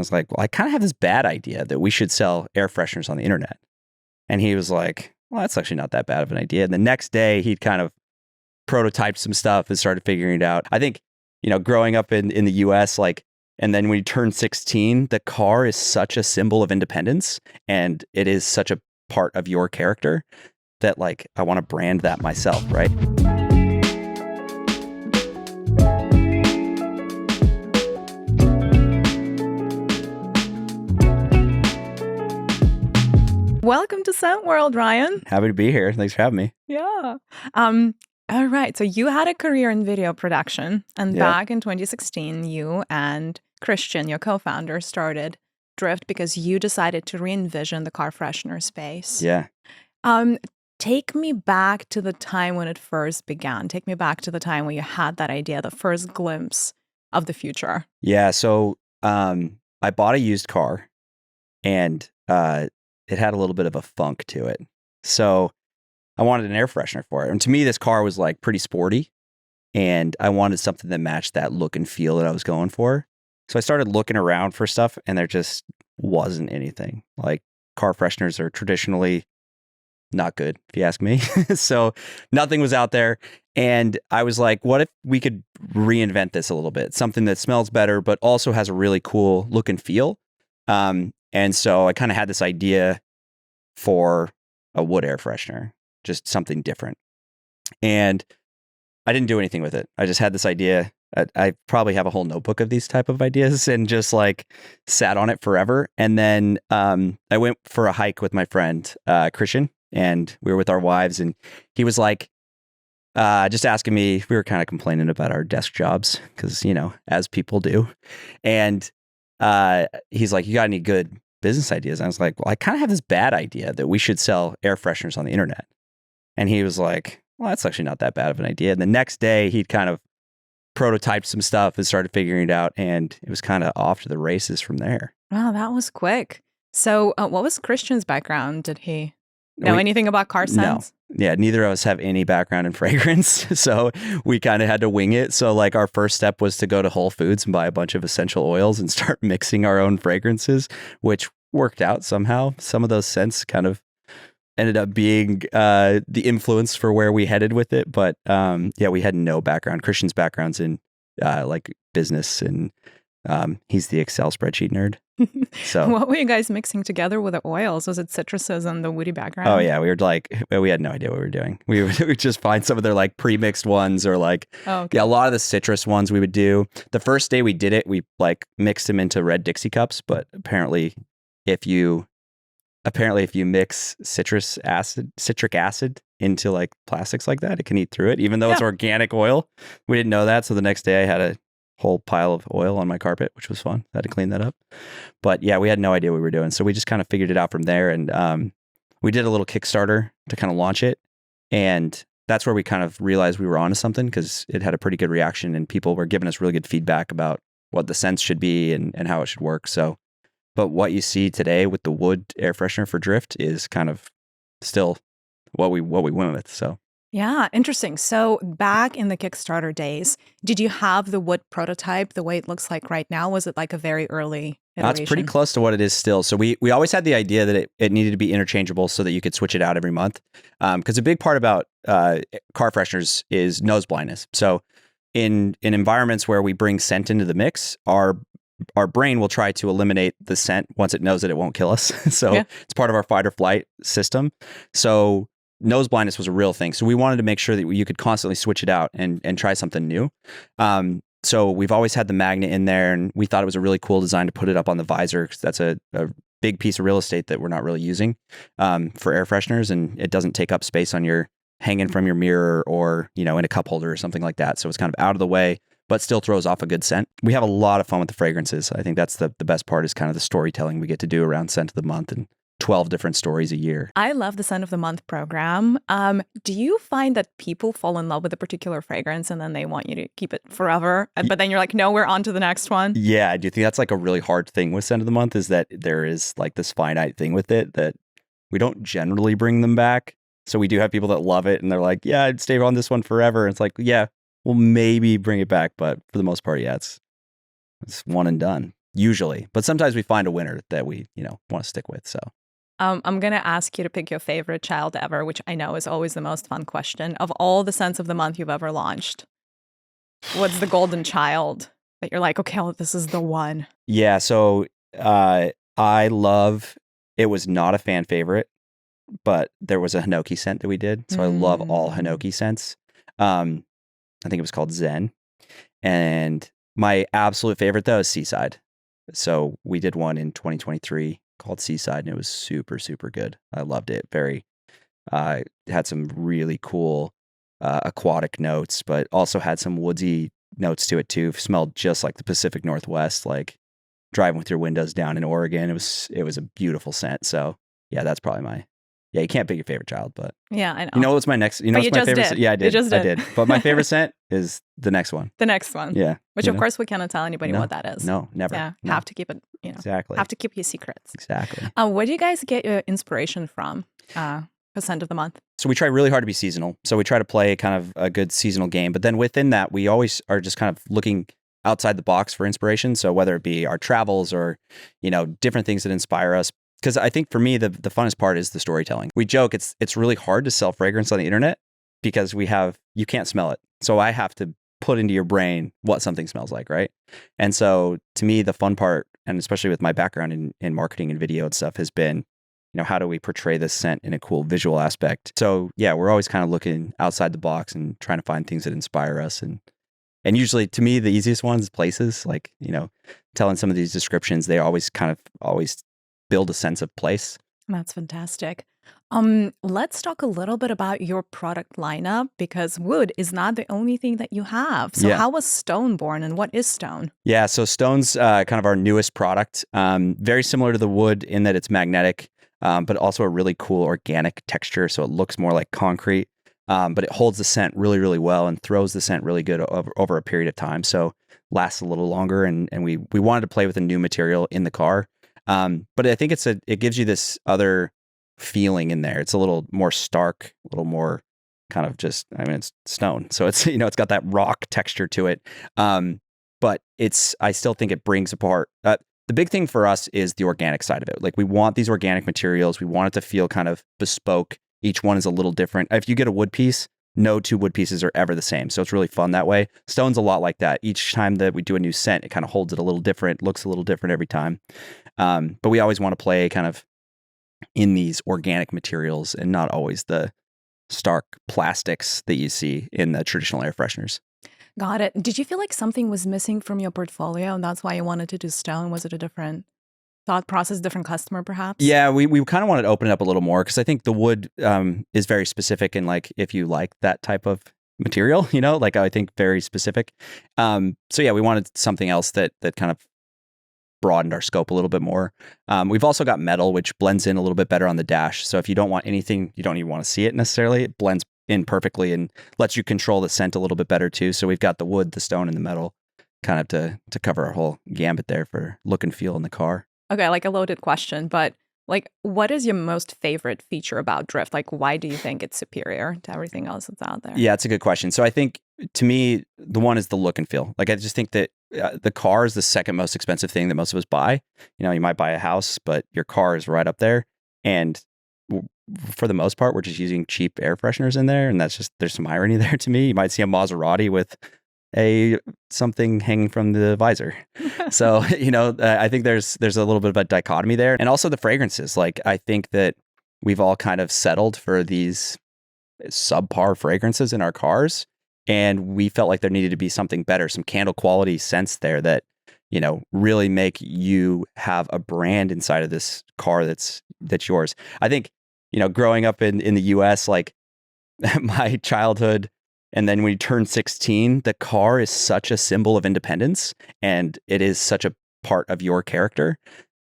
I was like, well, I kind of have this bad idea that we should sell air fresheners on the internet. And he was like, well, that's actually not that bad of an idea. And the next day he'd kind of prototyped some stuff and started figuring it out. I think, growing up in the US, and then when you turn 16, the car is such a symbol of independence and it is such a part of your character that I want to brand that myself, right? Welcome to Scent World, Ryan. Happy to be here. Thanks for having me. Yeah. All right. So you had a career in video production, and back in 2016, you and Christian, your co-founder, started Drift because you decided to re-envision the car freshener space. Yeah. Take me back to the time when it first began. Take me back to the time when you had that idea, the first glimpse of the future. Yeah. So I bought a used car, and it had a little bit of a funk to it. So I wanted an air freshener for it. And to me, this car was pretty sporty, and I wanted something that matched that look and feel that I was going for. So I started looking around for stuff, and there just wasn't anything. Car fresheners are traditionally not good, if you ask me. So nothing was out there. And I was like, what if we could reinvent this a little bit? Something that smells better, but also has a really cool look and feel. And so I kind of had this idea for a wood air freshener, just something different. And I didn't do anything with it. I just had this idea. I probably have a whole notebook of these type of ideas and just sat on it forever. And then I went for a hike with my friend, Christian, and we were with our wives, and he was just asking me, we were kind of complaining about our desk jobs because, as people do. And he's like, you got any good business ideas? And I was like, well, I kind of have this bad idea that we should sell air fresheners on the internet. And he was like, well, that's actually not that bad of an idea. And the next day he'd kind of prototyped some stuff and started figuring it out. And it was kind of off to the races from there. Wow, that was quick. So what was Christian's background? Did he know anything about car scents? No. Yeah, neither of us have any background in fragrance. So we kind of had to wing it. So our first step was to go to Whole Foods and buy a bunch of essential oils and start mixing our own fragrances, which worked out somehow. Some of those scents kind of ended up being the influence for where we headed with it. But we had no background. Christian's background's in business, and he's the Excel spreadsheet nerd. So what were you guys mixing together with the oils? Was it citruses and the woody background? Oh yeah, we had no idea what we were doing. We would just find some of their pre-mixed ones, or a lot of the citrus ones we would do. The first day we did it, we mixed them into red Dixie cups, but apparently if you mix citric acid into plastics like that, it can eat through it, even though it's organic oil. We didn't know that, so the next day I had a whole pile of oil on my carpet, which was fun. I had to clean that up. But yeah, we had no idea what we were doing. So we just kind of figured it out from there. And we did a little Kickstarter to kind of launch it. And that's where we kind of realized we were onto something, because it had a pretty good reaction and people were giving us really good feedback about what the scents should be and how it should work. So, but what you see today with the wood air freshener for Drift is kind of still what we went with. So. Yeah, interesting. So back in the Kickstarter days, did you have the wood prototype the way it looks like right now? Was it a very early iteration? It's pretty close to what it is still. So we always had the idea that it needed to be interchangeable so that you could switch it out every month. Because a big part about car fresheners is nose blindness. So in environments where we bring scent into the mix, our brain will try to eliminate the scent once it knows that it won't kill us. So it's part of our fight or flight system. So nose blindness was a real thing. So we wanted to make sure that you could constantly switch it out and try something new. So we've always had the magnet in there, and we thought it was a really cool design to put it up on the visor, because that's a big piece of real estate that we're not really using for air fresheners, and it doesn't take up space on your hanging from your mirror or, in a cup holder or something like that. So it's kind of out of the way, but still throws off a good scent. We have a lot of fun with the fragrances. I think that's the best part, is kind of the storytelling we get to do around scent of the month, and 12 different stories a year. I love the Scent of the Month program. Do you find that people fall in love with a particular fragrance and then they want you to keep it forever, but then you're like, no, we're on to the next one? Yeah, I do think that's a really hard thing with Scent of the Month, is that there is this finite thing with it that we don't generally bring them back. So we do have people that love it and they're like, yeah, I'd stay on this one forever. And it's yeah, we'll maybe bring it back, but for the most part, yeah, it's one and done. usually. But sometimes we find a winner that we, want to stick with. So I'm going to ask you to pick your favorite child ever, which I know is always the most fun question. Of all the scents of the month you've ever launched, what's the golden child that you're like, okay, well, this is the one? Yeah. So I love, it was not a fan favorite, but there was a Hinoki scent that we did. So I love all Hinoki scents. I think it was called Zen. And my absolute favorite, though, is Seaside. So we did one in 2023 called Seaside, and it was super, super good. I loved it. It had some really cool aquatic notes, but also had some woodsy notes to it too. Smelled just like the Pacific Northwest, like driving with your windows down in Oregon. It was a beautiful scent. So yeah, that's probably you can't pick your favorite child, but yeah, I know. You know what's my next? You know what's my favorite? Yeah, I did. I did. But my favorite scent is the next one. The next one. Yeah. Which of course we cannot tell anybody what that is. No, never. Yeah, no. have to keep it. Exactly. Have to keep your secrets. Exactly. Where do you guys get your inspiration from? For scent of the month. So we try really hard to be seasonal. So we try to play kind of a good seasonal game, but then within that, we always are just kind of looking outside the box for inspiration. So whether it be our travels or, different things that inspire us. Because I think for me, the funnest part is the storytelling. We joke it's really hard to sell fragrance on the internet because you can't smell it. So I have to put into your brain what something smells like, right? And so to me, the fun part, and especially with my background in marketing and video and stuff, has been, how do we portray this scent in a cool visual aspect? So yeah, we're always kind of looking outside the box and trying to find things that inspire us. And usually to me, the easiest ones, places, like, telling some of these descriptions, they always build a sense of place. That's fantastic. Let's talk a little bit about your product lineup, because wood is not the only thing that you have. So how was Stone born, and what is Stone? Yeah, so Stone's kind of our newest product. Very similar to the wood in that it's magnetic, but also a really cool organic texture. So it looks more like concrete, but it holds the scent really, really well and throws the scent really good over a period of time. So lasts a little longer. And we wanted to play with a new material in the car. But I think it gives you this other feeling in there. It's a little more stark, a little more kind of it's stone. So it's, it's got that rock texture to it. But I still think it brings apart. The big thing for us is the organic side of it. Like we want these organic materials. We want it to feel kind of bespoke. Each one is a little different. If you get a wood piece, no two wood pieces are ever the same. So it's really fun that way. Stone's a lot like that. Each time that we do a new scent, it kind of holds it a little different, looks a little different every time. But we always want to play kind of in these organic materials and not always the stark plastics that you see in the traditional air fresheners. Got it. Did you feel like something was missing from your portfolio and that's why you wanted to do Stone? Was it a different thought process, different customer perhaps? Yeah, we kind of wanted to open it up a little more because I think the wood is very specific, and like if you like that type of material, like I think very specific. So yeah, we wanted something else that kind of broadened our scope a little bit more. We've also got metal, which blends in a little bit better on the dash. So if you don't want anything, you don't even want to see it necessarily. It blends in perfectly and lets you control the scent a little bit better too. So we've got the wood, the stone, and the metal kind of to cover our whole gambit there for look and feel in the car. Okay, like a loaded question, but like, what is your most favorite feature about Drift? Like, why do you think it's superior to everything else that's out there? Yeah, it's a good question. So I think to me, the one is the look and feel. Like, I just think that the car is the second most expensive thing that most of us buy. You might buy a house, but your car is right up there. And for the most part, we're just using cheap air fresheners in there. And there's some irony there to me. You might see a Maserati with something hanging from the visor. So, I think there's a little bit of a dichotomy there. And also the fragrances. Like, I think that we've all kind of settled for these subpar fragrances in our cars. And we felt like there needed to be something better, some candle quality scents there that, really make you have a brand inside of this car that's yours. I think, growing up in the US, like my childhood, and then when you turn 16, the car is such a symbol of independence, and it is such a part of your character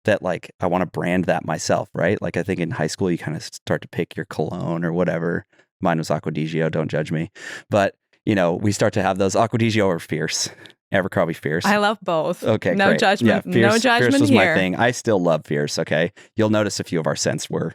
that, like, I want to brand that myself, right? Like, I think in high school, you kind of start to pick your cologne or whatever. Mine was Acqua di Gio, don't judge me. But, we start to have those Acqua di Gio or Fierce. Abercrombie Fierce. I love both. Okay, no great. judgment. Yeah, Fierce, no judgment Fierce was here. my thing. I still love Fierce, okay? You'll notice a few of our scents were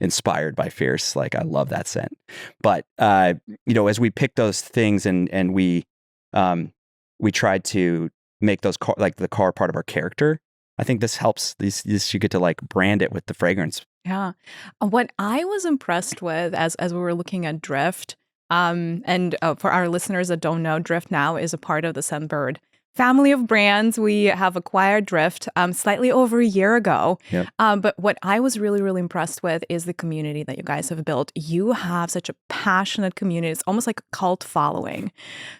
inspired by Fierce. Like, I love that scent. But as we pick those things and we tried to make those the car part of our character, I think this helps. This you get to like brand it with the fragrance. Yeah. What I was impressed with as we were looking at Drift, and for our listeners that don't know, Drift now is a part of the Scentbird family of brands. We have acquired Drift slightly over a year ago. Yep. But what I was really, really impressed with is the community that you guys have built. You have such a passionate community. It's almost like a cult following.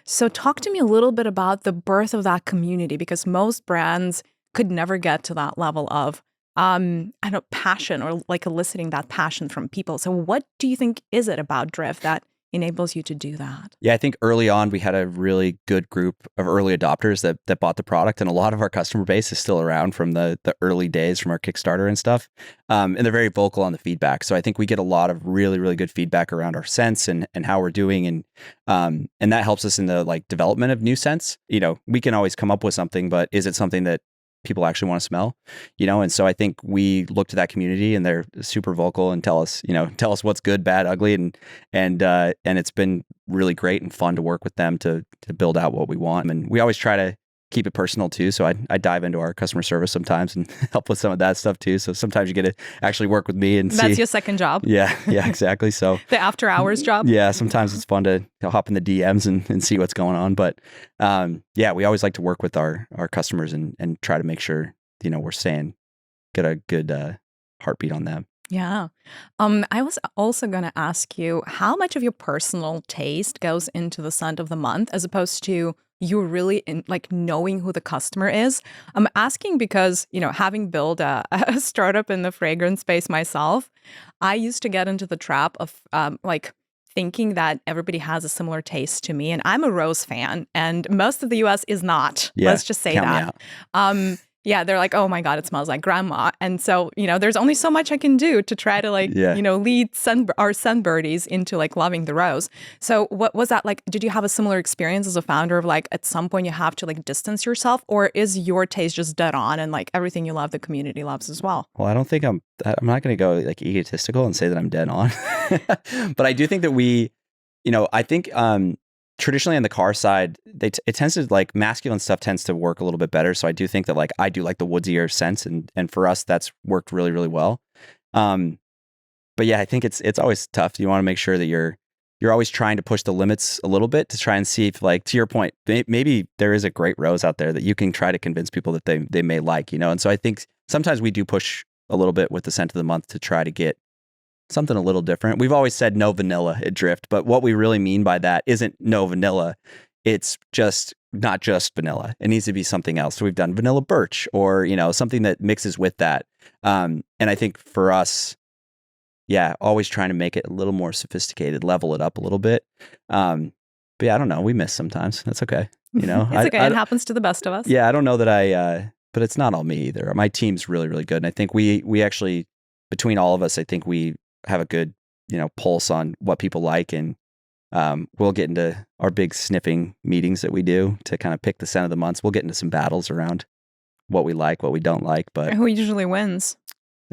So talk to me a little bit about the birth of that community, because most brands could never get to that level of passion or like eliciting that passion from people. So what do you think is it about Drift that enables you to do that? Yeah, I think early on we had a really good group of early adopters that bought the product, and a lot of our customer base is still around from the early days from our Kickstarter and stuff. And they're very vocal on the feedback. So I think we get a lot of really, really good feedback around our scents and how we're doing, and that helps us in the like development of new scents. You know, we can always come up with something, but is it something that people actually want to smell, you know? And so I think we look to that community, and they're super vocal and tell us what's good, bad, ugly. And it's been really great and fun to work with them to build out what we want. And we always try to keep it personal too. So I dive into our customer service sometimes and help with some of that stuff too. So sometimes you get to actually work with me and that's your second job. Yeah, exactly. So the after hours job. Yeah, sometimes it's fun to hop in the DMs and see what's going on. But yeah, we always like to work with our customers and try to make sure, you know, we're get a good heartbeat on them. Yeah. I was also going to ask you how much of your personal taste goes into the scent of the month as opposed to you really like knowing who the customer is. I'm asking because, you know, having built a startup in the fragrance space myself, I used to get into the trap of like thinking that everybody has a similar taste to me. And I'm a rose fan, and most of the US is not. Yeah, let's just say that. Yeah, they're like, oh my God, it smells like grandma. And so, you know, there's only so much I can do to try to like, you know, lead our Scentbirdies into like loving the rose. So what was that like? Did you have a similar experience as a founder of like, at some point you have to like distance yourself, or is your taste just dead on and like everything you love, the community loves as well? Well, I don't think I'm not going to go like egotistical and say that I'm dead on, but I do think that I think, traditionally on the car side, it tends to like masculine stuff tends to work a little bit better. So I do think that like I do like the woodier scents, and for us that's worked really, really well. But yeah, I think it's always tough. You want to make sure that you're always trying to push the limits a little bit to try and see if, like, to your point, maybe there is a great rose out there that you can try to convince people that they may like, you know. And so I think sometimes we do push a little bit with the scent of the month to try to get something a little different. We've always said no vanilla at Drift, but what we really mean by that isn't no vanilla. It's just not just vanilla. It needs to be something else. So we've done vanilla birch, or, you know, something that mixes with that. And I think for us, yeah, always trying to make it a little more sophisticated, level it up a little bit. But yeah, I don't know. We miss sometimes. That's okay. You know, it's okay. It happens to the best of us. Yeah, I don't know that but it's not all me either. My team's really, really good. And I think we actually, between all of us, I think we have a good, you know, pulse on what people like, and we'll get into our big sniffing meetings that we do to kind of pick the scent of the months. We'll get into some battles around what we like, what we don't like, but who usually wins?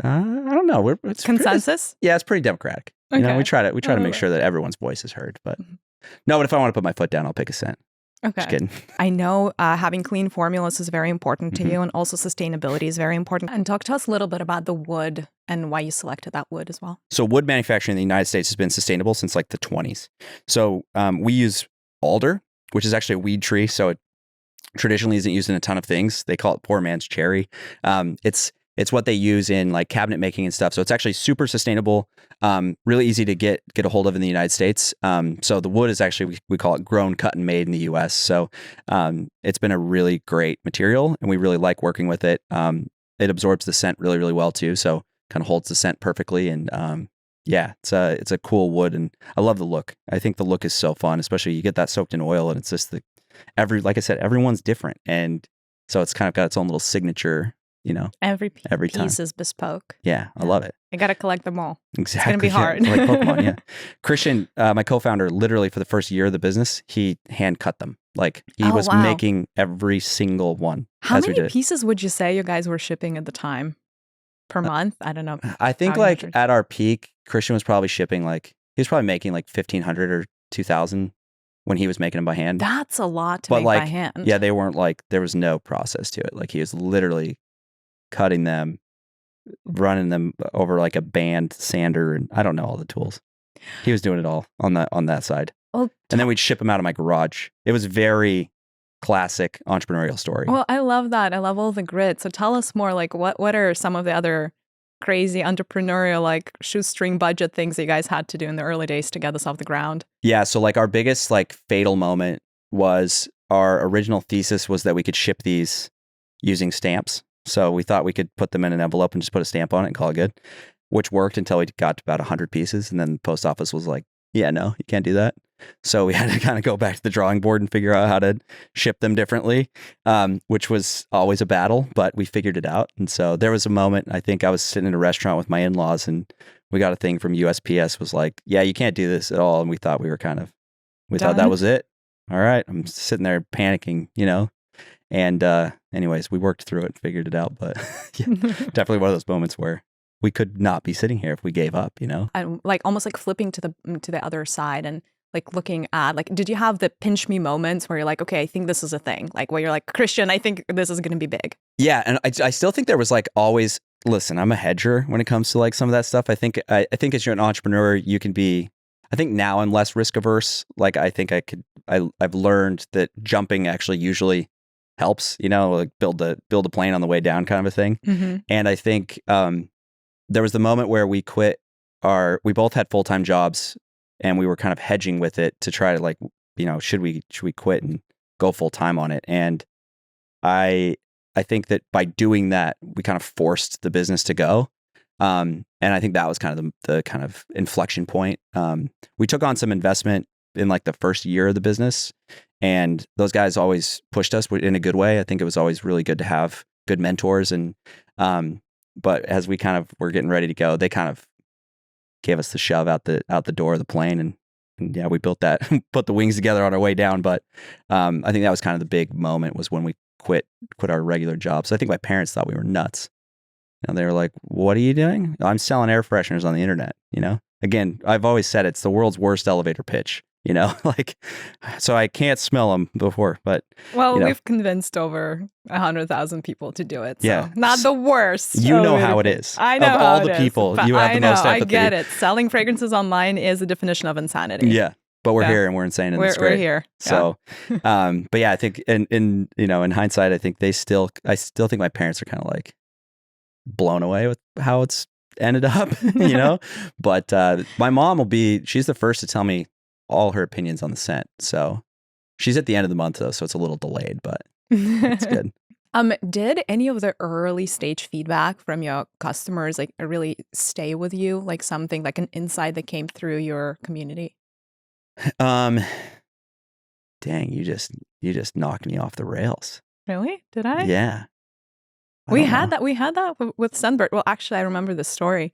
I don't know. It's consensus. It's pretty democratic. Okay. You know, we try to make sure that everyone's voice is heard. But no, but if I want to put my foot down, I'll pick a scent. Okay. Just kidding. I know having clean formulas is very important to you, and also sustainability is very important. And talk to us a little bit about the wood and why you selected that wood as well. So wood manufacturing in the United States has been sustainable since like the 1920s. So we use alder, which is actually a weed tree. So it traditionally isn't used in a ton of things. They call it poor man's cherry. It's what they use in like cabinet making and stuff. So it's actually super sustainable, really easy to get a hold of in the United States. So the wood is actually, we call it grown, cut, and made in the US. So it's been a really great material, and we really like working with it. It absorbs the scent really, really well too. So kind of holds the scent perfectly. And yeah, it's a cool wood, and I love the look. I think the look is so fun, especially you get that soaked in oil, and it's just like I said, everyone's different. And so it's kind of got its own little signature. You know, every piece is bespoke. Yeah, I love it. I got to collect them all. Exactly. It's going to be hard. Yeah, like Pokemon, yeah. Christian, my co-founder, literally for the first year of the business, he hand cut them. Like he was making every single one. How many pieces would you say you guys were shipping at the time per month? I don't know. I think like at our peak, Christian was probably shipping he was probably making like 1,500 or 2,000 when he was making them by hand. That's a lot to make by hand. Yeah, they weren't like, there was no process to it. Like he was literally cutting them, running them over like a band sander, and I don't know all the tools. He was doing it all on that side. Well, and then we'd ship them out of my garage. It was very classic entrepreneurial story. Well, I love that. I love all the grit. So tell us more, like what are some of the other crazy entrepreneurial, like shoestring budget things that you guys had to do in the early days to get this off the ground? Yeah. So like our biggest like fatal moment was our original thesis was that we could ship these using stamps. So we thought we could put them in an envelope and just put a stamp on it and call it good, which worked until we got to about 100 pieces. And then the post office was like, yeah, no, you can't do that. So we had to kind of go back to the drawing board and figure out how to ship them differently, which was always a battle, but we figured it out. And so there was a moment, I think I was sitting in a restaurant with my in-laws and we got a thing from USPS was like, yeah, you can't do this at all. And we thought we were we thought that was it. All right. I'm sitting there panicking, and anyways, we worked through it and figured it out. But yeah, definitely one of those moments where we could not be sitting here if we gave up, And like almost like flipping to the other side and like looking at like, did you have the pinch me moments where you're like, okay, I think this is a thing, like where you're like, Christian, I think this is going to be big? Yeah, and I still think there was like always. Listen, I'm a hedger when it comes to like some of that stuff. I think as you're an entrepreneur, you can be. I think now I'm less risk averse. Like I think I've learned that jumping actually usually helps. Like build a plane on the way down kind of a thing. Mm-hmm. And I think there was the moment where we quit we both had full-time jobs and we were kind of hedging with it to try to like, should we quit and go full-time on it? And I think that by doing that, we kind of forced the business to go. And I think that was kind of the kind of inflection point. We took on some investment in like the first year of the business and those guys always pushed us in a good way. I think it was always really good to have good mentors. And, but as we kind of were getting ready to go, they kind of gave us the shove out the door of the plane. And yeah, we built that, put the wings together on our way down. But I think that was kind of the big moment was when we quit our regular jobs. So I think my parents thought we were nuts. They were like, what are you doing? I'm selling air fresheners on the internet. Again, I've always said it's the world's worst elevator pitch, like, so I can't smell them before, but. Well, we've convinced over 100,000 people to do it. So yeah. Not the worst. You know how it is. I know of how all it the is, people, you have the most empathy. I get it. Selling fragrances online is a definition of insanity. Yeah. But we're here and we're insane and it's great. We're here. So, but yeah, I think in hindsight, I think I still think my parents are kind of like blown away with how it's ended up, but my mom she's the first to tell me all her opinions on the scent. So she's at the end of the month though. So it's a little delayed, but it's good. Did any of the early stage feedback from your customers like really stay with you? Like something like an insight that came through your community? Dang, you just knocked me off the rails. Really? Did I? Yeah. We had that with Scentbird. Well, actually, I remember this story.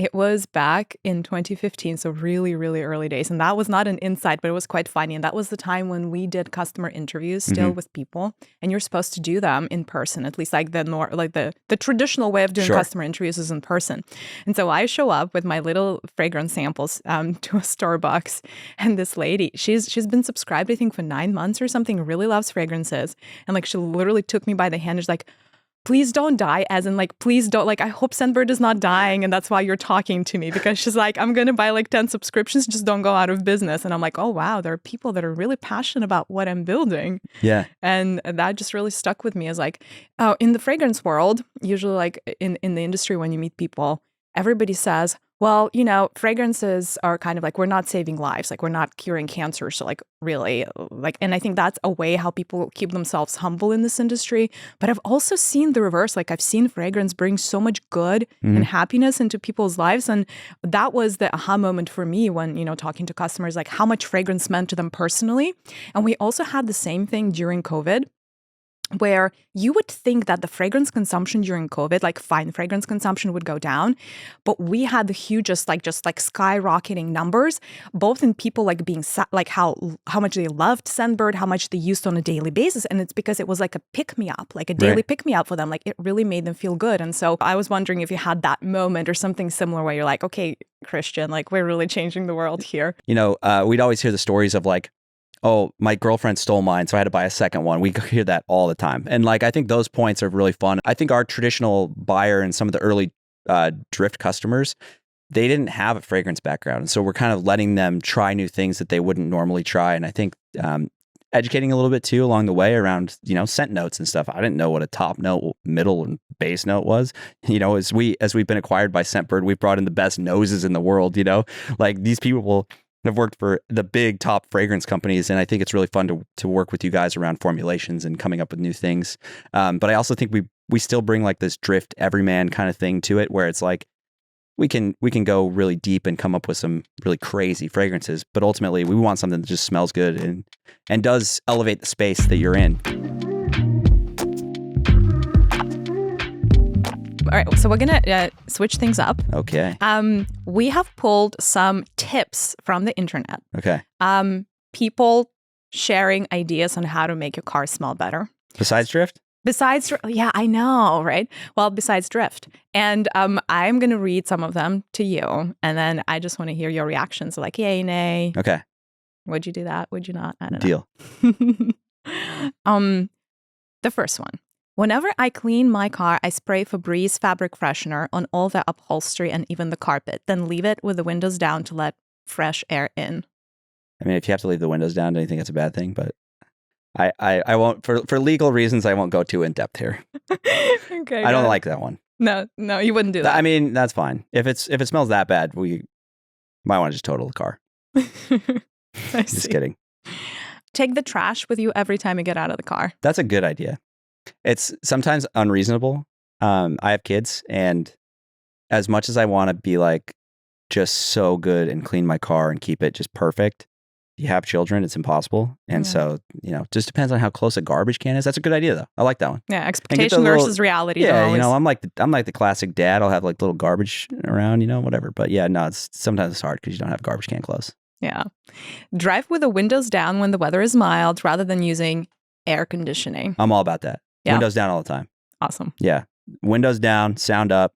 It was back in 2015, so really, really early days. And that was not an insight, but it was quite funny. And that was the time when we did customer interviews still with people. And you're supposed to do them in person, at least like the traditional way of doing customer interviews is in person. And so I show up with my little fragrance samples to a Starbucks. And this lady, she's been subscribed, I think, for 9 months or something, really loves fragrances. And like she literally took me by the hand. She's like, please don't die, as in like, please don't, like, I hope Scentbird is not dying and that's why you're talking to me, because she's like, I'm going to buy like 10 subscriptions, just don't go out of business. And I'm like, oh, wow, there are people that are really passionate about what I'm building. Yeah. And that just really stuck with me as like, oh, in the fragrance world, usually like in the industry, when you meet people, everybody says, well, fragrances are kind of like, we're not saving lives, like we're not curing cancer. So like really like, and I think that's a way how people keep themselves humble in this industry. But I've also seen the reverse. Like I've seen fragrance bring so much good and happiness into people's lives. And that was the aha moment for me when, talking to customers, like how much fragrance meant to them personally. And we also had the same thing during COVID, where you would think that the fragrance consumption during COVID, like fine fragrance consumption, would go down. But we had the hugest, just skyrocketing numbers, both in people like being, like how much they loved Scentbird, how much they used on a daily basis. And it's because it was like a pick-me-up, like a daily pick-me-up for them. Like it really made them feel good. And so I was wondering if you had that moment or something similar where you're like, okay, Christian, like we're really changing the world here. We'd always hear the stories of like, oh, my girlfriend stole mine, so I had to buy a second one. We hear that all the time. And like, I think those points are really fun. I think our traditional buyer and some of the early drift customers, they didn't have a fragrance background. And so we're kind of letting them try new things that they wouldn't normally try. And I think educating a little bit too along the way around, scent notes and stuff. I didn't know what a top note, middle, and base note was. As we've been acquired by Scentbird, we've brought in the best noses in the world, like these people have worked for the big top fragrance companies. And I think it's really fun to work with you guys around formulations and coming up with new things. But I also think we still bring like this drift everyman kind of thing to it, where it's like, we can go really deep and come up with some really crazy fragrances, but ultimately we want something that just smells good and does elevate the space that you're in. All right, so we're gonna switch things up. Okay. We have pulled some tips from the internet. Okay. People sharing ideas on how to make your car smell better. Besides drift? Yeah, I know, right? Well, besides drift. And I'm going to read some of them to you. And then I just want to hear your reactions, like yay, nay. Okay. Would you do that? Would you not? I don't know. Deal. The first one. Whenever I clean my car, I spray Febreze fabric freshener on all the upholstery and even the carpet, then leave it with the windows down to let fresh air in. I mean, if you have to leave the windows down, do you think it's a bad thing? But I won't, for legal reasons, I won't go too in depth here. Okay. I don't like that one. No, you wouldn't do that. I mean, that's fine. If it smells that bad, we might want to just total the car. Just kidding. Take the trash with you every time you get out of the car. That's a good idea. It's sometimes unreasonable. I have kids, and as much as I want to be like just so good and clean my car and keep it just perfect, you have children, it's impossible. And so, just depends on how close a garbage can is. That's a good idea though. I like that one. Yeah, expectation versus reality. Yeah, I'm like the classic dad. I'll have like little garbage around, whatever. But yeah, no, sometimes it's hard because you don't have a garbage can close. Yeah. Drive with the windows down when the weather is mild rather than using air conditioning. I'm all about that. Yeah. Windows down all the time. Awesome. Yeah. Windows down, sound up,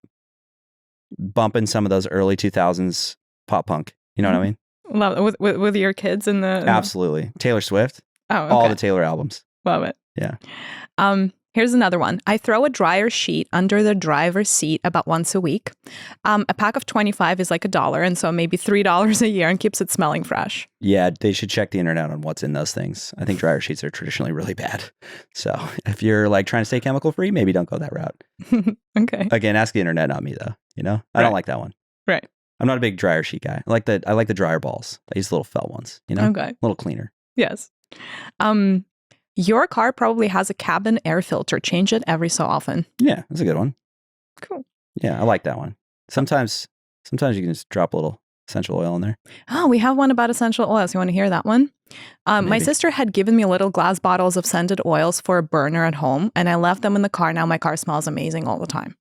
bumping some of those early 2000s pop punk. You know what I mean? Love it. With your kids in the... Absolutely. Taylor Swift. Oh, okay. All the Taylor albums. Love it. Yeah. Here's another one. I throw a dryer sheet under the driver's seat about once a week. A pack of 25 is like $1, and so maybe $3 a year and keeps it smelling fresh. Yeah, they should check the internet on what's in those things. I think dryer sheets are traditionally really bad. So if you're like trying to stay chemical free, maybe don't go that route. Okay. Again, ask the internet, not me though. I don't like that one. Right. I'm not a big dryer sheet guy. I like the dryer balls. I use the little felt ones, Okay. A little cleaner. Yes. Your car probably has a cabin air filter. Change it every so often. Yeah, that's a good one. Cool. Yeah, I like that one. Sometimes you can just drop a little essential oil in there. Oh, we have one about essential oils. You want to hear that one? My sister had given me little glass bottles of scented oils for a burner at home, and I left them in the car. Now my car smells amazing all the time.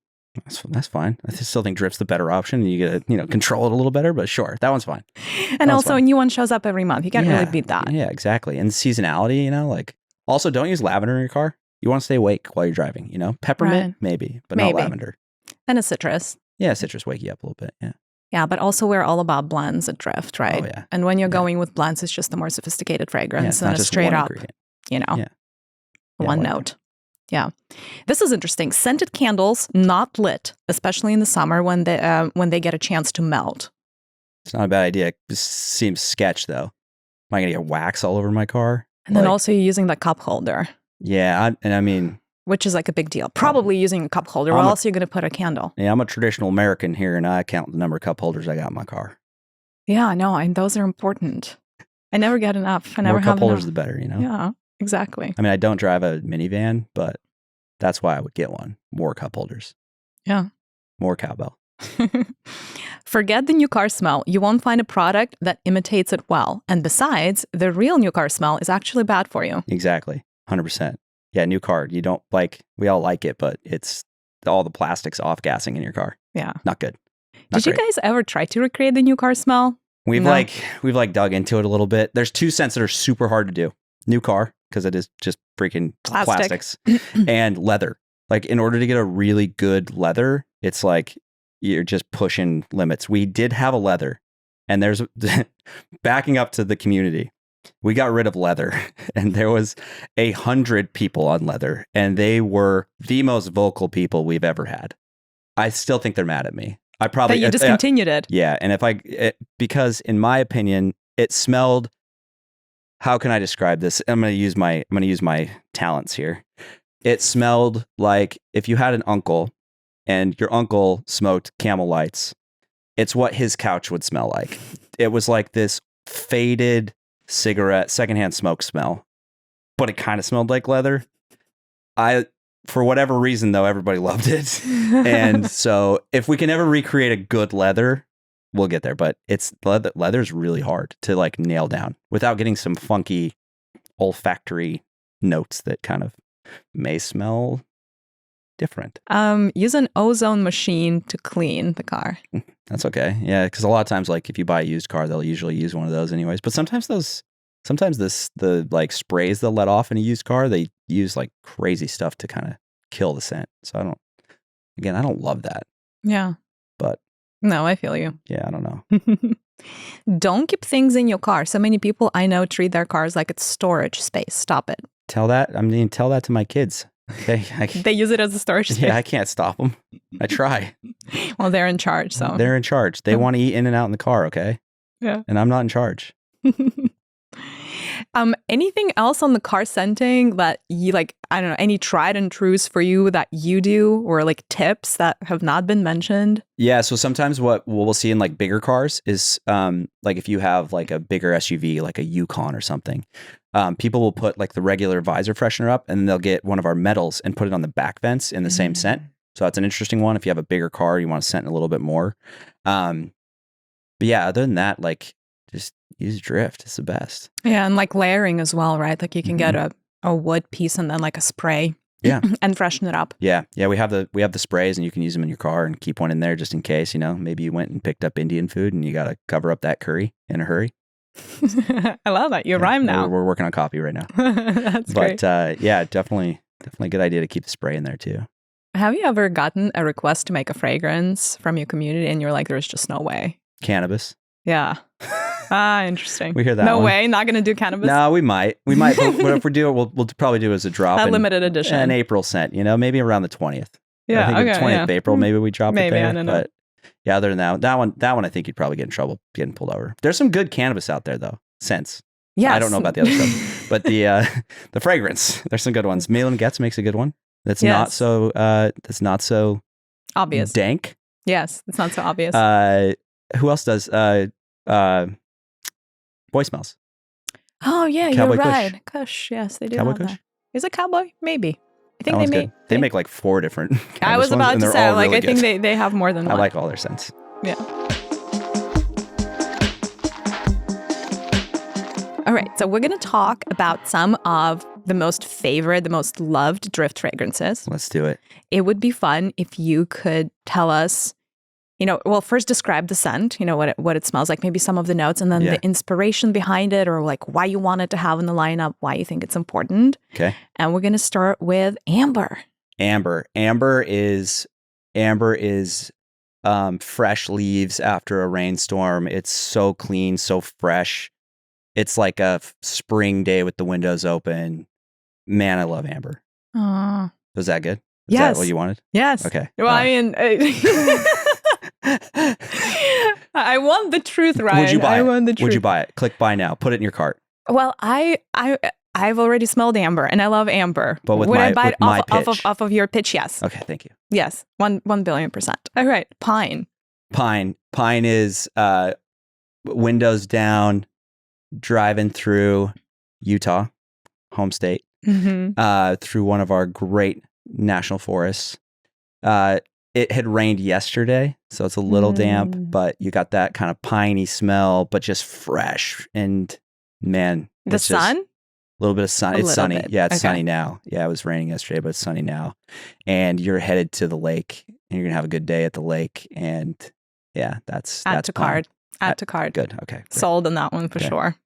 That's fine. I still think drift's the better option. You get to, control it a little better, but sure, that one's fine. And also a new one shows up every month. You can't really beat that. Yeah, exactly. And seasonality, also don't use lavender in your car. You want to stay awake while you're driving, Peppermint, maybe, but not lavender. And a citrus. Yeah, citrus wake you up a little bit, yeah. Yeah, but also we're all about blends at Drift, right? Oh, yeah. And when you're going with blends, it's just a more sophisticated fragrance than a straight up, ingredient. One note. Yeah. This is interesting. Scented candles not lit, especially in the summer when they get a chance to melt. It's not a bad idea. It seems sketch, though. Am I going to get wax all over my car? And then also you're using the cup holder. Yeah, which is like a big deal. Probably using a cup holder, or else you're going to put a candle. Yeah, I'm a traditional American here, and I count the number of cup holders I got in my car. Yeah, I know. And those are important. I never get enough. I never have enough. More cup holders, the better, Yeah, exactly. I don't drive a minivan, but that's why I would get one. More cup holders. Yeah. More cowbell. Forget the new car smell. You won't find a product that imitates it well. And besides, the real new car smell is actually bad for you. Exactly. 100%. Yeah, new car. You don't we all like it, but it's all the plastics off-gassing in your car. Yeah. Not good. Did you guys ever try to recreate the new car smell? We've dug into it a little bit. There's two scents that are super hard to do. New car, because it is just freaking plastics, and leather. Like in order to get a really good leather, it's like you're just pushing limits. We did have a leather, and there's backing up to the community. we got rid of leather, and there was 100 people on leather, and they were the most vocal people we've ever had. I still think they're mad at me. I probably that you discontinued it. Yeah, and because in my opinion, it smelled. How can I describe this? I'm going to use my talents here. It smelled like if you had an uncle, and your uncle smoked Camel Lights. It's what his couch would smell like. It was like this faded cigarette, secondhand smoke smell, but it kind of smelled like leather. For whatever reason, though, everybody loved it. And so if we can ever recreate a good leather, we'll get there. But leather's really hard to like nail down without getting some funky olfactory notes that kind of may smell different. Use an ozone machine to clean the car. That's okay. Yeah, because a lot of times, like if you buy a used car, they'll usually use one of those anyways. But sometimes the like sprays they'll let off in a used car, they use like crazy stuff to kind of kill the scent. So I don't love that. Yeah. But no, I feel you. Yeah, I don't know. Don't keep things in your car. So many people I know treat their cars like it's storage space. Stop it. Tell that to my kids. Okay. They use it as a storage space. Yeah, I can't stop them. I try. Well, they're in charge, so. They're in charge. They want to eat in and out in the car, okay? Yeah. And I'm not in charge. Anything else on the car scenting that you like, I don't know, any tried and trues for you that you do, or like tips that have not been mentioned? Yeah, so sometimes what we'll see in like bigger cars is like if you have like a bigger SUV, like a Yukon or something, people will put like the regular visor freshener up, and they'll get one of our metals and put it on the back vents in the same scent. So that's an interesting one if you have a bigger car, you want to scent a little bit more. But yeah, other than that, like just use drift. It's the best. Yeah, and like layering as well, right? Like you can get a wood piece and then like a spray. Yeah. And freshen it up. Yeah. Yeah. We have the sprays, and you can use them in your car and keep one in there just in case, maybe you went and picked up Indian food and you got to cover up that curry in a hurry. I love that. You rhyme now. We're working on copy right now. That's great. But yeah, definitely a good idea to keep the spray in there too. Have you ever gotten a request to make a fragrance from your community and you're like, there's just no way? Cannabis. Yeah. Interesting. We hear that. No way. Not going to do cannabis. No, we might. But if we do it, we'll probably do it as a drop. A limited edition. An April scent, maybe around the 20th. Yeah. I think the 20th of April, maybe we drop it there. I don't know. But yeah, other than that one, I think you'd probably get in trouble getting pulled over. There's some good cannabis out there though. Scents. Yes. I don't know about the other stuff, but the fragrance, there's some good ones. Malin Getz makes a good one. That's not so obvious. Dank. Yes, it's not so obvious. Who else does boy smells? Oh yeah, Cowboy you're right. Kush, yes, they do. Cowboy have Kush? That. Is it cowboy? Maybe. I think they make like 4 different. I was about to say, like, really I think they have more than one. I like all their scents. Yeah. All right, so we're going to talk about some of the most favorite, the most loved drift fragrances. Let's do it. It would be fun if you could tell us, first describe the scent, what it smells like, maybe some of the notes, and then the inspiration behind it, or like why you want it to have in the lineup, why you think it's important. Okay. And we're going to start with amber. Amber is fresh leaves after a rainstorm. It's so clean, so fresh. It's like a spring day with the windows open. Man, I love amber. Aww. Was that good? Is that what you wanted? Yes. Okay. Well, I mean, I want the truth, Ryan. Would you buy it? Want the truth. Would you buy it? Click buy now. Put it in your cart. Well, I've already smelled amber, and I love amber. But would I buy it off of your pitch? Yes. Okay, thank you. Yes, 1,000,000,000%. All right, pine. Pine is windows down, driving through Utah, home state, through one of our great national forests. It had rained yesterday, so it's a little damp, but you got that kind of piney smell, but just fresh. And man, the sun? A little bit of sun. It's sunny. Bit. Yeah, it's sunny now. Yeah, it was raining yesterday, but it's sunny now. And you're headed to the lake, and you're gonna have a good day at the lake. And yeah, that's to cart. Add to cart. Good. Okay. Great. Sold on that one for sure.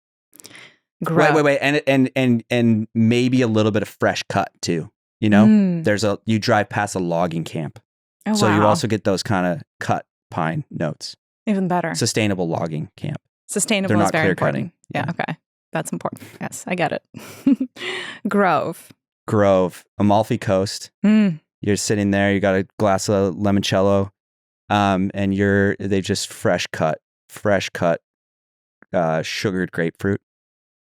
Wait, and maybe a little bit of fresh cut too. You drive past a logging camp. Oh, so wow. you also get those kind of cut pine notes. Even better. Sustainable logging camp. Sustainable is very important. Yeah. Okay. That's important. Yes, I get it. Grove. Amalfi Coast. You're sitting there, you got a glass of limoncello, and they just fresh cut sugared grapefruit.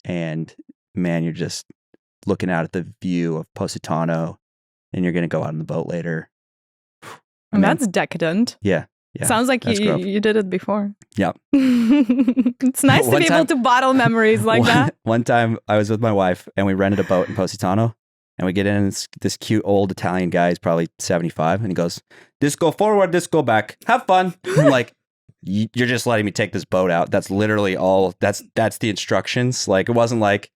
And man, you're just looking out at the view of Positano, and you're going to go out on the boat later. And that's decadent. Yeah. Sounds like you did it before. Yeah. It's nice to be able to bottle memories like that. One time I was with my wife and we rented a boat in Positano, and we get in, and this cute old Italian guy, he's probably 75, and he goes, "Disco forward, disco back. Have fun." I'm like, "You're just letting me take this boat out." That's literally all. That's the instructions. Like, it wasn't like,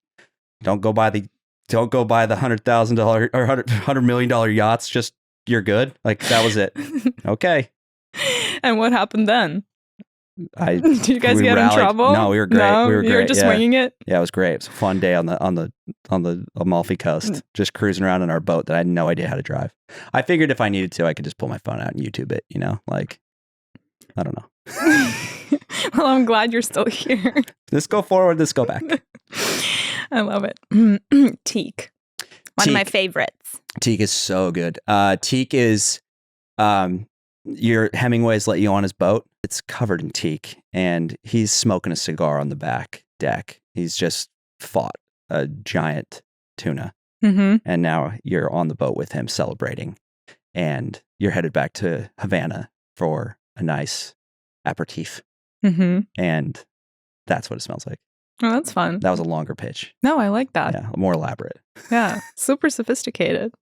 don't go buy the $100,000 or $100 million yachts. Just, you're good. Like, that was it. Okay. And what happened then? Did you guys get rallied. in trouble? No, we were great. No, we were great. You were just winging it? Yeah, it was great. It was a fun day on the Amalfi Coast, just cruising around in our boat that I had no idea how to drive. I figured if I needed to, I could just pull my phone out and YouTube it, like, I don't know. Well, I'm glad you're still here. Let's go forward, let's go back. I love it. Teak. One of my favorites. Teak is so good. Teak is, your Hemingway's let you on his boat. It's covered in teak, and he's smoking a cigar on the back deck. He's just fought a giant tuna. And now you're on the boat with him celebrating, and you're headed back to Havana for a nice aperitif. And that's what it smells like. Oh, that's fun. That was a longer pitch. No, I like that. Yeah, more elaborate. Yeah, super sophisticated.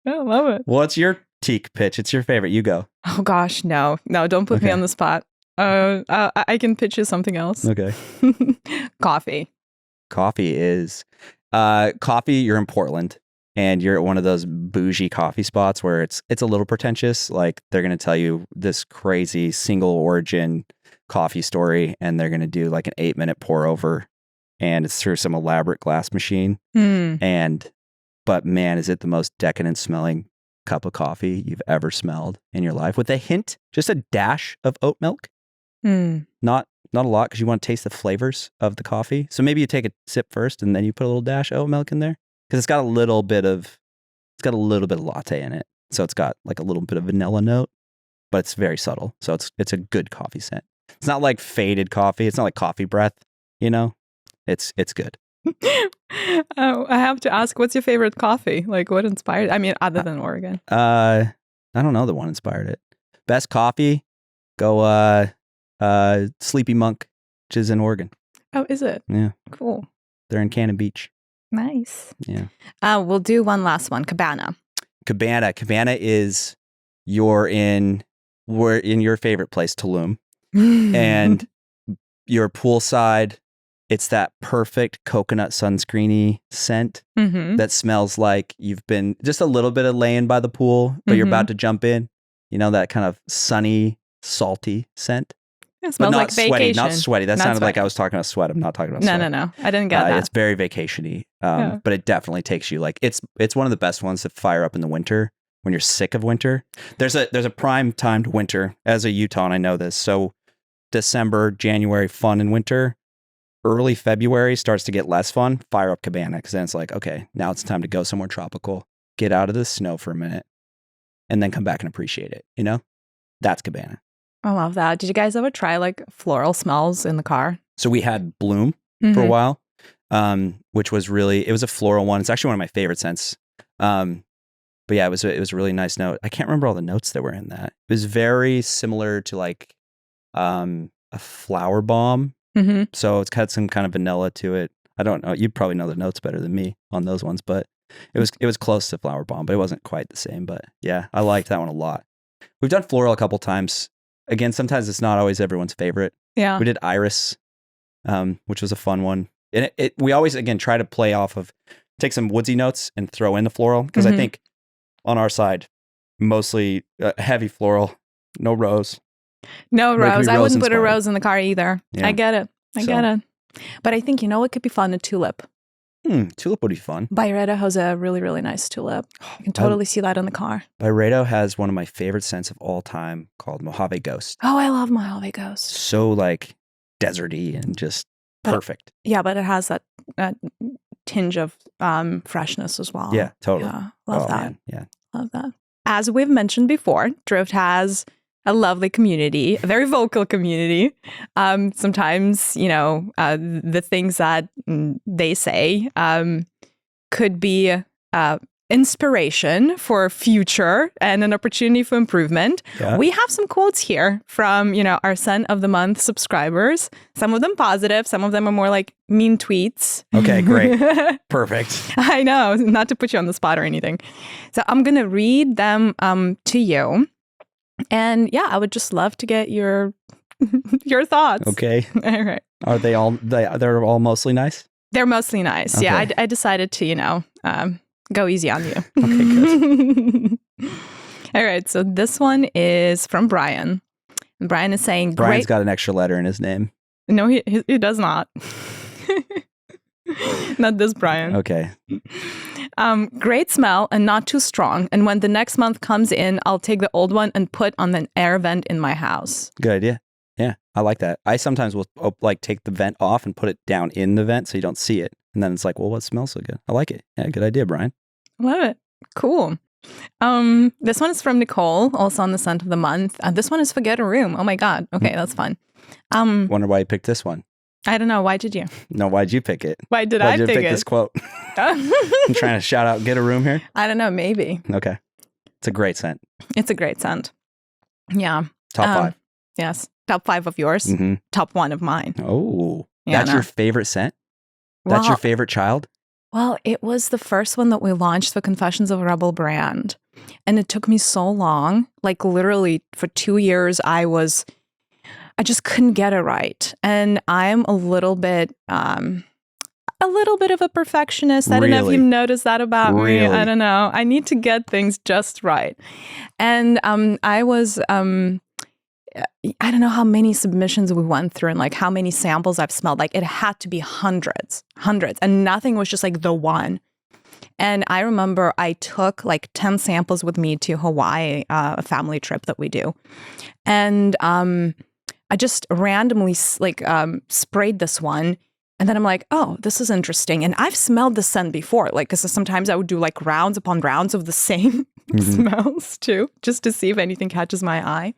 I love it. What's your teak pitch? It's your favorite. You go. Oh gosh, no, don't put me on the spot. I can pitch you something else. Okay. Coffee. Coffee is coffee. You're in Portland, and you're at one of those bougie coffee spots where it's a little pretentious. Like, they're going to tell you this crazy single origin coffee story, and they're going to do like an 8-minute pour over, and it's through some elaborate glass machine. But man, is it the most decadent smelling cup of coffee you've ever smelled in your life, with a hint, just a dash of oat milk. Not a lot, because you want to taste the flavors of the coffee. So maybe you take a sip first and then you put a little dash of oat milk in there, because it's got a little bit of latte in it. So it's got like a little bit of vanilla note, but it's very subtle. So it's a good coffee scent. It's not like faded coffee. It's not like coffee breath, It's good. Oh, I have to ask, what's your favorite coffee? Like, what inspired? I mean, other than Oregon. I don't know the one inspired it. Best coffee, go Sleepy Monk, which is in Oregon. Oh, is it? Yeah. Cool. They're in Cannon Beach. Nice. Yeah. We'll do one last one. Cabana is we're in your favorite place, Tulum, and you're poolside. It's that perfect coconut sunscreeny scent that smells like you've been just a little bit of laying by the pool, but you're about to jump in. That kind of sunny, salty scent. It smells like sweaty, vacation. not sweaty. That not sounded sweaty. like I was talking about sweat. I'm not talking about sweat. No. I didn't get that. It's very vacation-y, but it definitely takes you, like, it's one of the best ones to fire up in the winter when you're sick of winter. There's a prime timed winter. As a Utahn, I know this. So December, January, fun in winter. Early February starts to get less fun. Fire up Cabana, because then it's like, okay, now it's time to go somewhere tropical, get out of the snow for a minute, and then come back and appreciate it. That's Cabana. I love that. Did you guys ever try like floral smells in the car? So we had Bloom for a while, which was it was a floral one. It's actually one of my favorite scents. But yeah, it was a really nice note. I can't remember all the notes that were in that. It was very similar to like a flower bomb. So it's got some kind of vanilla to it. I don't know. You'd probably know the notes better than me on those ones, but it was close to flower bomb, but it wasn't quite the same. But yeah, I liked that one a lot. We've done floral a couple times. Again, sometimes it's not always everyone's favorite. Yeah. We did iris, which was a fun one. And we always, again, try to play off of, take some woodsy notes and throw in the floral. Because I think on our side, mostly heavy floral, no rose. No rose. I wouldn't put a rose in the car either. Yeah. I get it. I get it. But I think, it could be fun, a tulip. Tulip would be fun. Byredo has a really, really nice tulip. You can totally see that in the car. Byredo has one of my favorite scents of all time called Mojave Ghost. Oh, I love Mojave Ghost. So like deserty and just perfect. Yeah, but it has that tinge of freshness as well. Yeah, totally. Yeah, love that. Man. Yeah. Love that. As we've mentioned before, Drift has a lovely community, a very vocal community. Sometimes, the things that they say could be inspiration for future and an opportunity for improvement. Yeah. We have some quotes here from, our Scent of the Month subscribers. Some of them positive, some of them are more like mean tweets. Okay, great. Perfect. I know, not to put you on the spot or anything. So I'm going to read them to you. And yeah, I would just love to get your thoughts. Okay. All right. Are they're all mostly nice? They're mostly nice. Okay. Yeah, I decided to, go easy on you. Okay, good. All right. So this one is from Brian. And Brian is saying, Brian's got an extra letter in his name. No, he does not. Not this Brian. Okay. Great smell and not too strong. And when the next month comes in, I'll take the old one and put on an air vent in my house. Good idea. Yeah, I like that. I sometimes will take the vent off and put it down in the vent so you don't see it. And then it's like, well, what smells so good? I like it. Yeah, good idea, Brian. Love it. Cool. This one is from Nicole, also on the Scent of the Month. This one is Forget a Room. Oh my God. Okay, that's fun. Wonder why you picked this one. I don't know. Why did you? No, why'd you pick it? Why'd you pick it? this quote? I'm trying to shout out, Get a Room here. I don't know. Maybe. Okay. It's a great scent. It's a great scent. Yeah. Top 5. Yes. Top 5 of yours. Mm-hmm. Top 1 of mine. Oh, that's your favorite scent? That's your favorite child? Well, it was the first one that we launched, the Confessions of a Rebel brand. And it took me so long, like literally for 2 years, I just couldn't get it right. And I'm a little bit of a perfectionist. I don't know if you've noticed that about me. I don't know. I need to get things just right. And I was... I don't know how many submissions we went through and like how many samples I've smelled. Like it had to be hundreds. And nothing was just like the one. And I remember I took like 10 samples with me to Hawaii, a family trip that we do. And I just randomly sprayed this one. And then I'm like, oh, this is interesting. And I've smelled the scent before, like, because sometimes I would do like rounds upon rounds of the same smells too, just to see if anything catches my eye.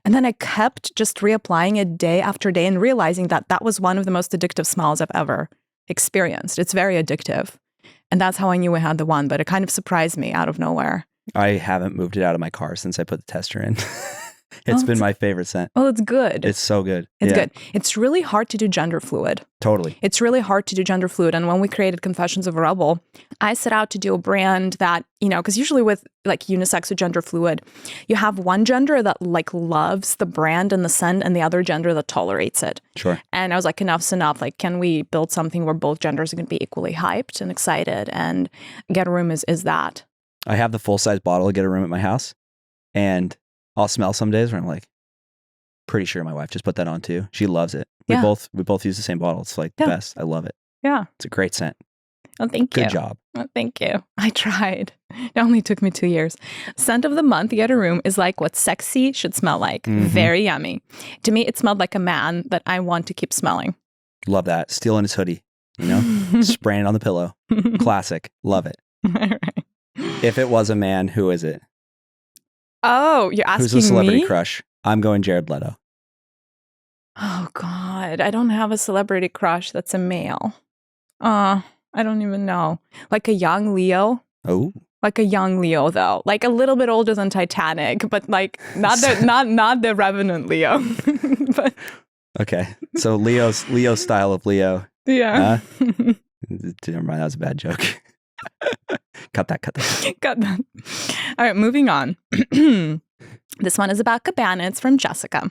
And then I kept just reapplying it day after day and realizing that that was one of the most addictive smells I've ever experienced. It's very addictive. And that's how I knew we had the one, but it kind of surprised me out of nowhere. I haven't moved it out of my car since I put the tester in. It's been my favorite scent. Oh, it's good. It's so good. It's good. It's really hard to do gender fluid. Totally. It's really hard to do gender fluid. And when we created Confessions of a Rebel, I set out to do a brand that, because usually with like unisex or gender fluid, you have one gender that like loves the brand and the scent and the other gender that tolerates it. Sure. And I was like, enough's enough. Like, can we build something where both genders are going to be equally hyped and excited? And Get a Room is that. I have the full-size bottle of Get a Room at my house. And I'll smell some days where I'm like, pretty sure my wife just put that on too. She loves it. We both use the same bottle. It's like the best. I love it. Yeah. It's a great scent. Oh, thank you. Good job. Oh, thank you. I tried. It only took me 2 years. Scent of the Month, Get a Room, is like what sexy should smell like. Mm-hmm. Very yummy. To me, it smelled like a man that I want to keep smelling. Love that. Stealing his hoodie, spraying it on the pillow. Classic. Love it. All right. If it was a man, who is it? Oh, you're asking me? Who's a celebrity crush? I'm going Jared Leto. Oh, God. I don't have a celebrity crush that's a male. I don't even know. Like a young Leo. Oh. Like a young Leo, though. Like a little bit older than Titanic, but like not the Revenant Leo. But... Okay. So Leo's style of Leo. Yeah. Never mind. That was a bad joke. Cut that. Cut that. All right, moving on. This one is about Cabana. It's from Jessica.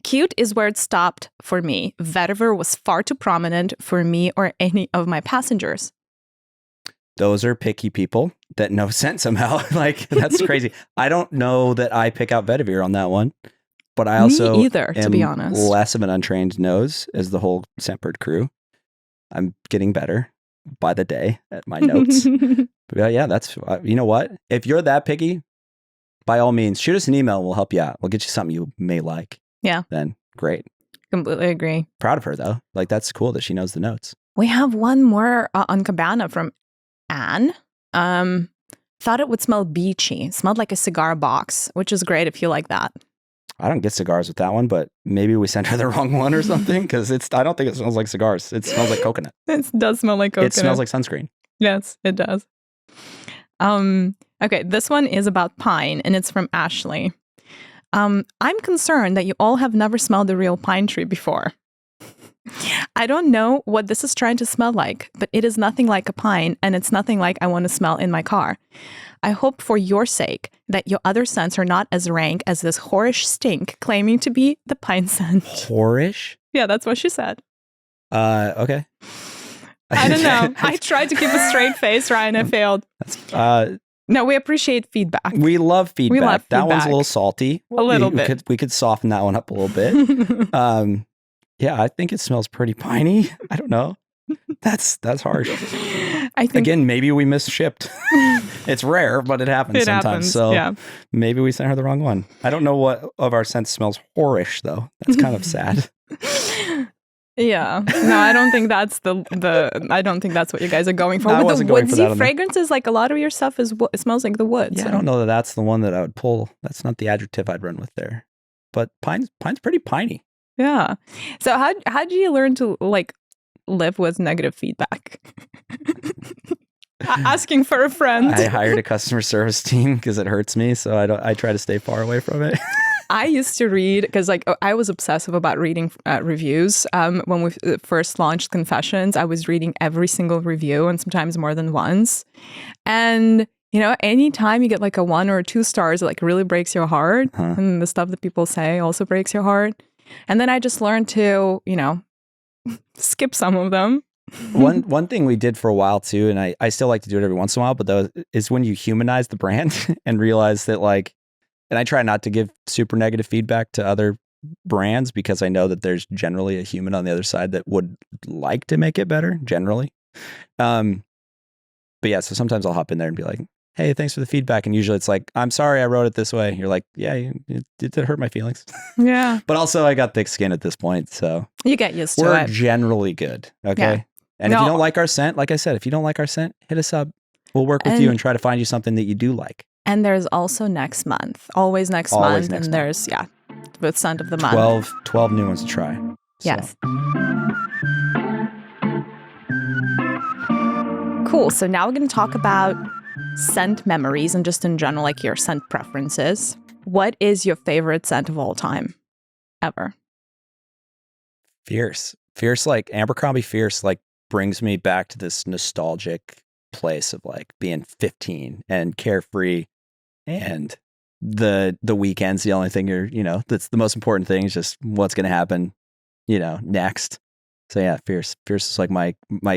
Cute is where it stopped for me. Vetiver was far too prominent for me or any of my passengers. Those are picky people that know scent somehow. Like, that's crazy. I don't know that I pick out vetiver on that one, but I also me either, to be honest. Less of an untrained nose as the whole Scentbird crew. I'm getting better by the day at my notes. But yeah, that's, you know what? If you're that picky, by all means, shoot us an email and we'll help you out. We'll get you something you may like. Yeah. Then great. Completely agree. Proud of her though. Like that's cool that she knows the notes. We have one more on Cabana from Anne. Thought it would smell beachy. Smelled like a cigar box, which is great if you like that. I don't get cigars with that one, but maybe we sent her the wrong one or something because I don't think it smells like cigars. It smells like coconut. It does smell like coconut. It smells like sunscreen. Yes, it does. Okay, this one is about pine and it's from Ashley. I'm concerned that you all have never smelled a real pine tree before. I don't know what this is trying to smell like, but it is nothing like a pine and it's nothing like I want to smell in my car. I hope for your sake that your other scents are not as rank as this whorish stink claiming to be the pine scent. Whorish? Yeah, that's what she said. Okay. I don't know. I tried to keep a straight face, Ryan. I failed. No, we appreciate feedback. We love feedback. We love that feedback. one's a little salty. A little bit. We could soften that one up a little bit. Yeah, I think it smells pretty piney. I don't know. That's harsh. I think again, maybe we misshipped. It's rare, but it happens sometimes. Happens, so yeah. Maybe we sent her the wrong one. I don't know what of our scents smells whorish though. That's kind of sad. Yeah. No, I don't think that's I don't think that's what you guys are going for. No, With the woodsy fragrances, like a lot of your stuff it smells like the woods. Yeah, so. I don't know that that's the one that I would pull. That's not the adjective I'd run with there. But pine's pretty piney. Yeah. So how do you learn to like live with negative feedback? Asking for a friend. I hired a customer service team because it hurts me, so I try to stay far away from it. I used to read because like I was obsessive about reading reviews. When we first launched Confessions, I was reading every single review and sometimes more than once. And you know, anytime you get like a 1 or 2 stars, it like really breaks your heart. And the stuff that people say also breaks your heart. And then I just learned to, you know, skip some of them. One thing we did for a while too, and I still like to do it every once in a while, but is when you humanize the brand and realize that like, and I try not to give super negative feedback to other brands because I know that there's generally a human on the other side that would like to make it better generally. But yeah, so sometimes I'll hop in there and be like, hey, thanks for the feedback. And usually it's like, I'm sorry I wrote it this way. You're like, yeah, it did hurt my feelings. Yeah. But also I got thick skin at this point. So you get used to it. We're generally good. Okay. Yeah. And if you don't like our scent, like I said, if you don't like our scent, hit us up. We'll work with you and try to find you something that you do like. And there's also next month, always next month. And there's, the scent of the month. 12 new ones to try. Yes. Cool. So now we're going to talk about scent memories and just in general, like your scent preferences. What is your favorite scent of all time ever? Fierce, like Abercrombie Fierce, like brings me back to this nostalgic place of like being 15 and carefree, and the weekend's the only thing that's the most important thing is just what's going to happen, next. So yeah, Fierce is like my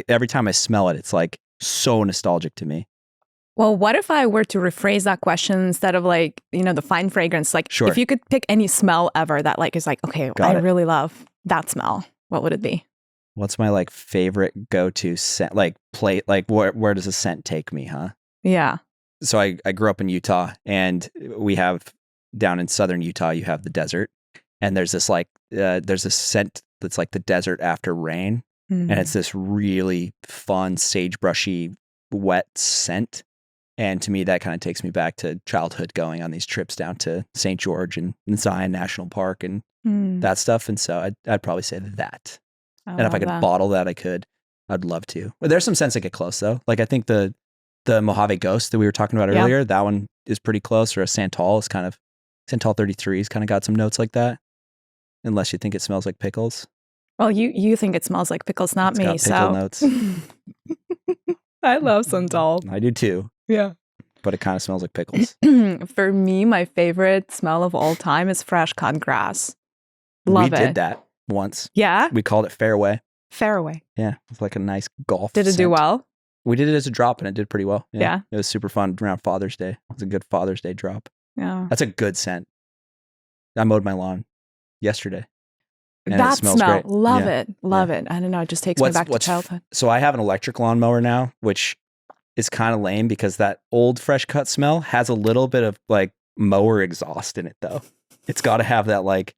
every time I smell it, it's like so nostalgic to me. Well, what if I were to rephrase that question instead of like, the fine fragrance, like if you could pick any smell ever that like is like, okay, I really love that smell, what would it be? What's my like favorite go-to scent? Like where does a scent take me, huh? Yeah. So I grew up in Utah, and we have down in southern Utah, you have the desert, and there's this like there's a scent that's like the desert after rain, and it's this really fun sagebrushy wet scent. And to me, that kind of takes me back to childhood, going on these trips down to St. George and Zion National Park and that stuff. And so I'd probably say that. And if I could bottle that, I'd love to. But there's some scents that get close though. Like I think the Mojave Ghost that we were talking about earlier, that one is pretty close. Or a Santal is kind of, Santal 33's kind of got some notes like that. Unless you think it smells like pickles. Well, you think it smells like pickles, not me. Got pickle notes. I love Santal. I do too. Yeah. But it kind of smells like pickles. For me, my favorite smell of all time is fresh cut grass. Love it. We did that once. Yeah? We called it Fairway. Fairway. Yeah. It's like a nice golf Did it do well? We did it as a drop and it did pretty well. Yeah. It was super fun around Father's Day. It was a good Father's Day drop. Yeah. That's a good scent. I mowed my lawn yesterday. That smell. Great. Love it. Love it. I don't know. It just takes me back to childhood. So I have an electric lawnmower now, which is kind of lame because that old fresh cut smell has a little bit of like mower exhaust in it though. It's got to have that like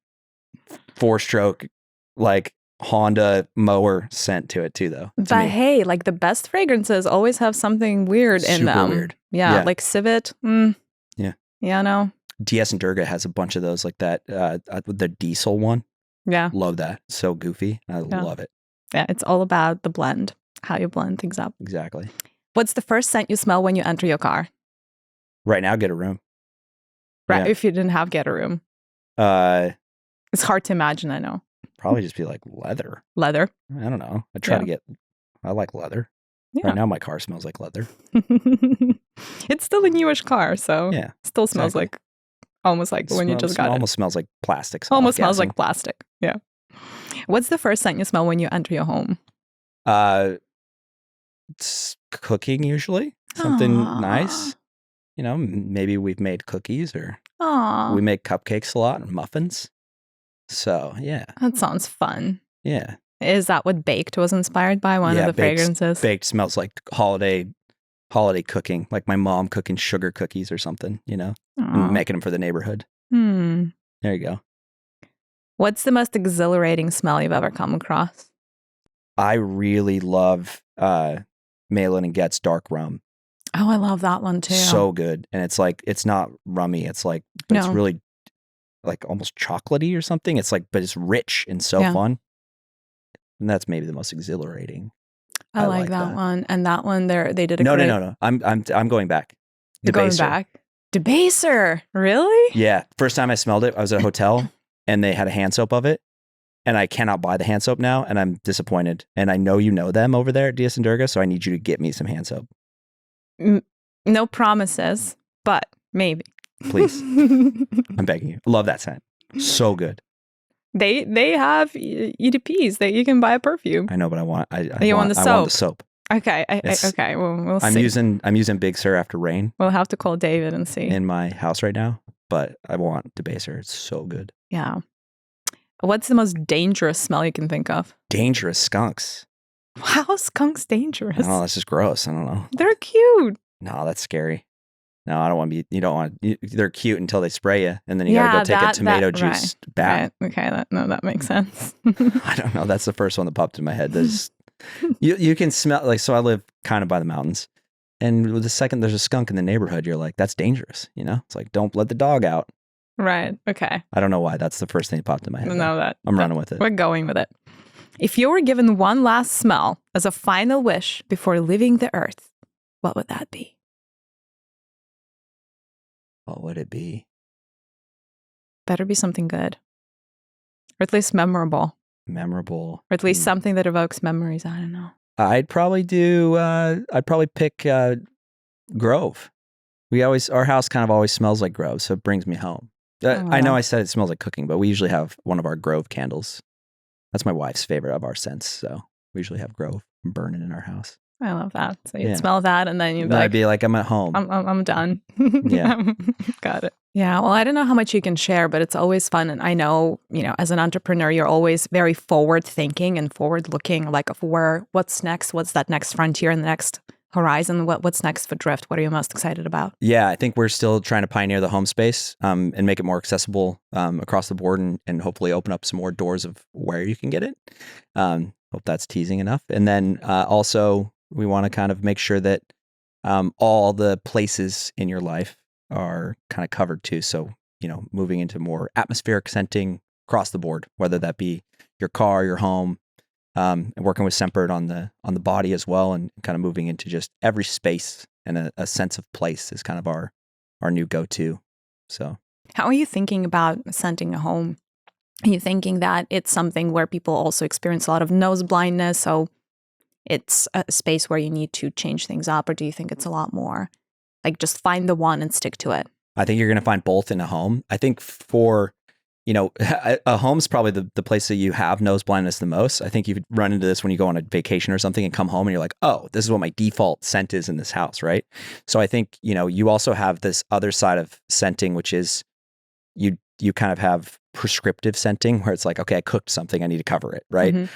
4-stroke like Honda mower scent to it too, though. But hey, like the best fragrances always have something weird in them. Super weird. Yeah, like civet. Yeah. Yeah, no. DS and Durga has a bunch of those like that. The diesel one. Yeah. Love that. So goofy. I love it. Yeah, it's all about the blend, how you blend things up. Exactly. What's the first scent you smell when you enter your car? Right now, get a room. Right. Yeah. If you didn't have get a room. It's hard to imagine, I know. Probably just be like leather. Leather? I don't know. I like leather. Yeah. Right now my car smells like leather. It's still a newish car, so yeah, still smells like almost like when you just got it. Almost smells like plastic. Almost smells like plastic. Yeah. What's the first scent you smell when you enter your home? It's cooking usually. Something nice. You know, maybe we've made cookies or we make cupcakes a lot and muffins. So, yeah. That sounds fun. Yeah. Is that what baked was inspired by? One of the fragrances? Baked smells like holiday cooking, like my mom cooking sugar cookies or something, you know, and making them for the neighborhood. There you go. What's the most exhilarating smell you've ever come across? I really love Malin and Getz dark rum. Oh, I love that one too. So good. And it's like, it's not rummy. It's like, it's really like almost chocolatey or something. It's like, but it's rich and so fun. And that's maybe the most exhilarating. I like that one. And that one they did a No. I'm going back. You're going back? Debaser. Really? Yeah. First time I smelled it, I was at a hotel and they had a hand soap of it. And I cannot buy the hand soap now. And I'm disappointed. And I know you know them over there at DS and Durga. So I need you to get me some hand soap. No promises, but maybe. Please. I'm begging you. Love that scent. So good. They have EDPs that you can buy a perfume. I know, but I want the soap. I want the soap. Okay. Okay. We'll see. I'm using Big Sur After Rain. We'll have to call David and see. In my house right now, but I want Debaser. It's so good. Yeah. What's the most dangerous smell you can think of? Dangerous skunks. How are skunks dangerous? Oh, that's just gross. I don't know. They're cute. No, that's scary. No, I don't want to be. You don't want. They're cute until they spray you, and then you gotta go take a tomato juice bath. Right. Okay, that makes sense. I don't know. That's the first one that popped in my head. You can smell like. So I live kind of by the mountains, and the second there's a skunk in the neighborhood, you're like, that's dangerous. You know, it's like don't let the dog out. Right. Okay. I don't know why. That's the first thing that popped in my head. No, I'm running with it. We're going with it. If you were given one last smell as a final wish before leaving the earth, what would that be? What would it be? Better be something good. Or at least memorable. Memorable. Or at least something that evokes memories. I don't know. I'd probably pick Grove. Our house kind of always smells like Grove, so it brings me home. I know I said it smells like cooking, but we usually have one of our Grove candles. That's my wife's favorite of our scents, so we usually have Grove burning in our house. I love that. So you'd smell that, and then you'd be I'd be like, I'm at home. I'm done. Yeah. Got it. Yeah. Well, I don't know how much you can share, but it's always fun. And I know, as an entrepreneur, you're always very forward thinking and forward looking, like of what's next, what's that next frontier and the next horizon, what's next for Drift? What are you most excited about? Yeah, I think we're still trying to pioneer the home space and make it more accessible across the board and hopefully open up some more doors of where you can get it. Hope that's teasing enough. And then also we want to kind of make sure that all the places in your life are kind of covered too. So, moving into more atmospheric scenting across the board, whether that be your car, your home, and working with Scentbird on the body as well, and kind of moving into just every space and a sense of place is kind of our new go-to. So, how are you thinking about scenting a home? Are you thinking that it's something where people also experience a lot of nose blindness, so it's a space where you need to change things up, or do you think it's a lot more like just find the one and stick to it? I think you're going to find both in a home. I think for a home's probably the place that you have nose blindness the most. I think you run into this when you go on a vacation or something and come home and you're like, oh, this is what my default scent is in this house, right? So I think, you also have this other side of scenting, which is you kind of have prescriptive scenting where it's like, okay, I cooked something, I need to cover it, right? Mm-hmm.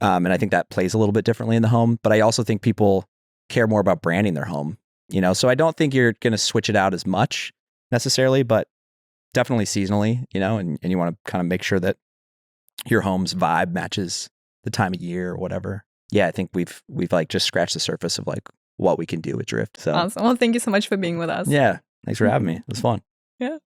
And I think that plays a little bit differently in the home. But I also think people care more about branding their home, So I don't think you're going to switch it out as much necessarily, but definitely seasonally, and you want to kind of make sure that your home's vibe matches the time of year or whatever. Yeah, I think we've like just scratched the surface of like what we can do with drift. So awesome. Well, thank you so much for being with us. yeah, thanks for having me. It was fun. Yeah.